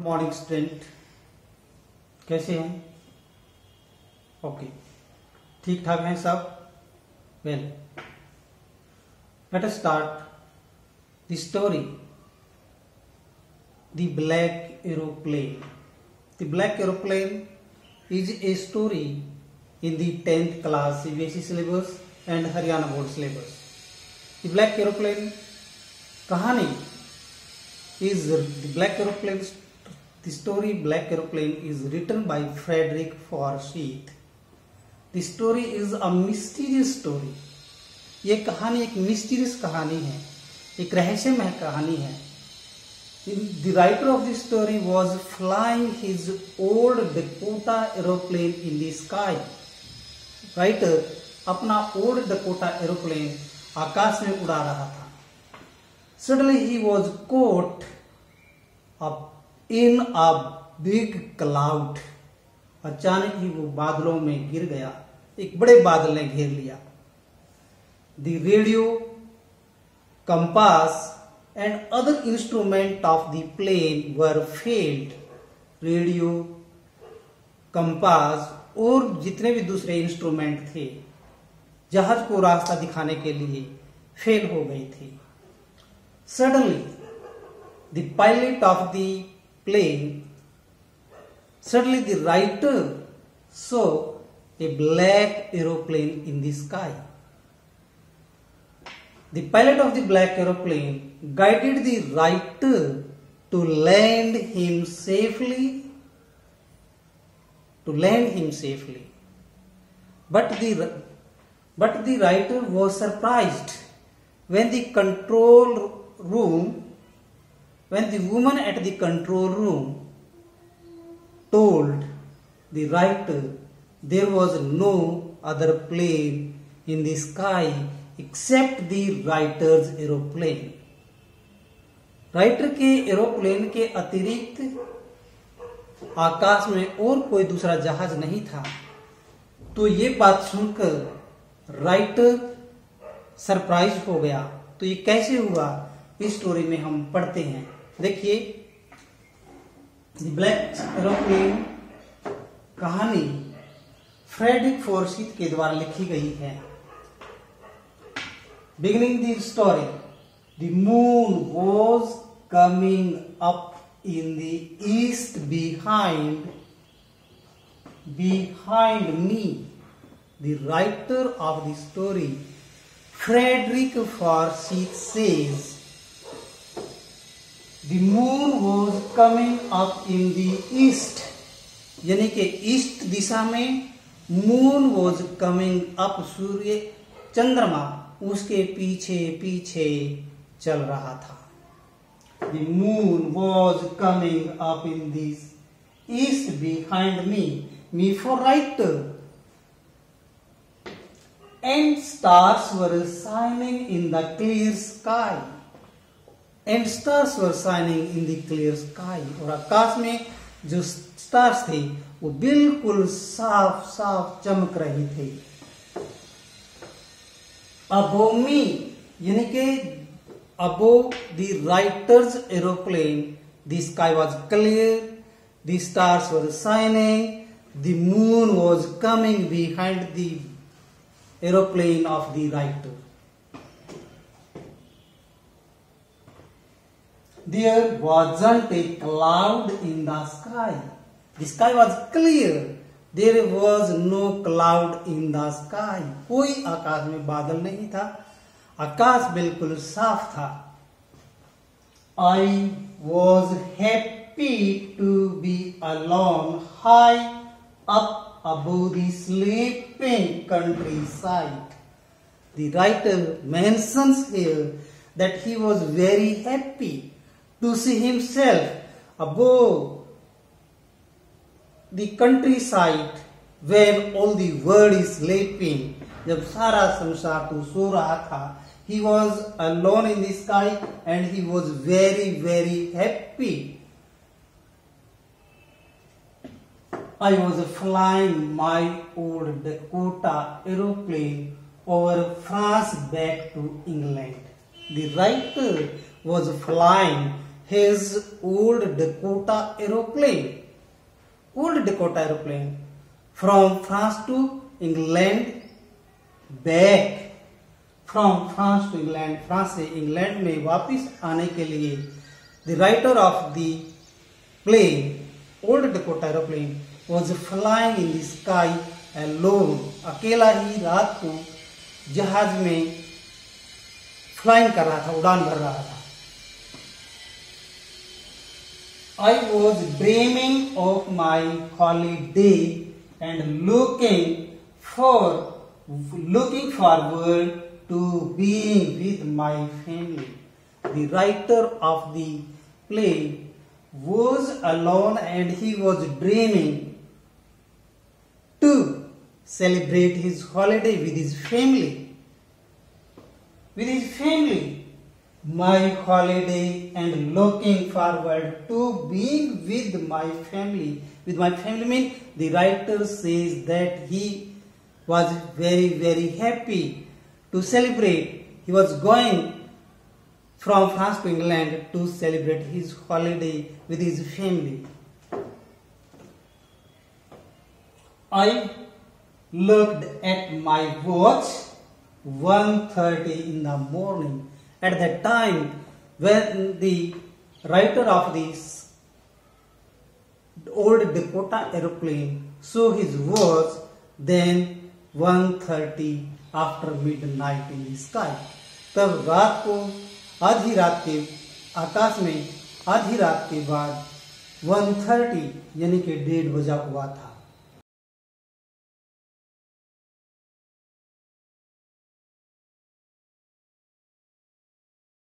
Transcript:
Morning student, कैसे हैं? Okay, ठीक ठाक हैं सब? Well, let us start the story the black aeroplane. The black aeroplane is a story in the 10th class CBSE syllabus and Haryana board syllabus. The black aeroplane कहानी is the black aeroplane. The story Black Aeroplane is written by Frederick Forsyth. The story is a mysterious story. ये कहानी एक mysterious कहानी है, एक रहस्यमय कहानी है. The writer of the story was flying his old Dakota aeroplane in the sky. Writer अपना old Dakota aeroplane आकाश में उड़ा रहा था. Suddenly he was caught up in a big cloud. अचानक ही वो बादलों में गिर गया, एक बड़े बादल ने घेर लिया. The radio, compass and other instrument of the plane were failed. Radio, compass और जितने भी दूसरे इंस्ट्रूमेंट थे जहाज को रास्ता दिखाने के लिए फेल हो गए थे. Suddenly the pilot of the plane, suddenly the writer saw a black aeroplane in the sky. The pilot of the black aeroplane guided the writer to land him safely. But the writer was surprised when the woman at the control room told the writer there was no other plane in the sky except the writer's aeroplane. Writer के aeroplane के अतिरिक्त आकाश में और कोई दूसरा जहाज नहीं था. तो ये बात सुनकर राइटर सरप्राइज हो गया. तो ये कैसे हुआ, इस स्टोरी में हम पढ़ते हैं. देखिए, द ब्लैक एरोप्लेन कहानी फ्रेडरिक फोर्सिथ के द्वारा लिखी गई है. Beginning the story, the moon was coming up in the east behind me. The writer of the story, Frederick Forsyth, says, the moon was coming up in the east. यानी कि east दिशा में moon was coming up, सूर्य चंद्रमा उसके पीछे पीछे चल रहा था. The moon was coming up in the east behind me for writer, and stars were shining in the clear sky. And stars were shining in the clear sky. और आकाश में जो स्टार्स थे वो बिल्कुल साफ साफ चमक रहे थे. Above me, यानी कि above the writer's aeroplane, the sky was clear, the stars were shining, the moon was coming behind the aeroplane of the writer. There wasn't a cloud in the sky. The sky was clear. There was no cloud in the sky. कोई आकाश में बादल नहीं था, आकाश बिल्कुल साफ था. I was happy to be alone high up above the sleeping countryside. The writer mentions here that he was very happy to see himself above the countryside when all the world is sleeping. जब सारा संसार तो सो रहा था, he was alone in the sky and he was very very happy. I was flying my old Dakota aeroplane over France back to England. The writer was flying his old Dakota aeroplane. Old Dakota aeroplane from France to England back. From France to England, France से England में वापस आने के लिए the writer of the plane, Old Dakota aeroplane, was flying in the sky alone. अकेला ही रात को जहाज में फ्लाइंग कर रहा था, उड़ान भर रहा था. I was dreaming of my holiday and looking forward to being with my family. The writer of the play was alone and he was dreaming to celebrate his holiday with his family. With his family. My holiday and looking forward to being with my family. With my family means the writer says that he was very, very happy to celebrate. He was going from France to England to celebrate his holiday with his family. I looked at my watch 1:30 in the morning. At that time, when the writer of this Old Dakota aeroplane saw his watch, then 1:30 after midnight in the sky. तब रात को आधी रात के आकाश में आधी रात के बाद 1:30 यानी कि 1:30 बजा हुआ था.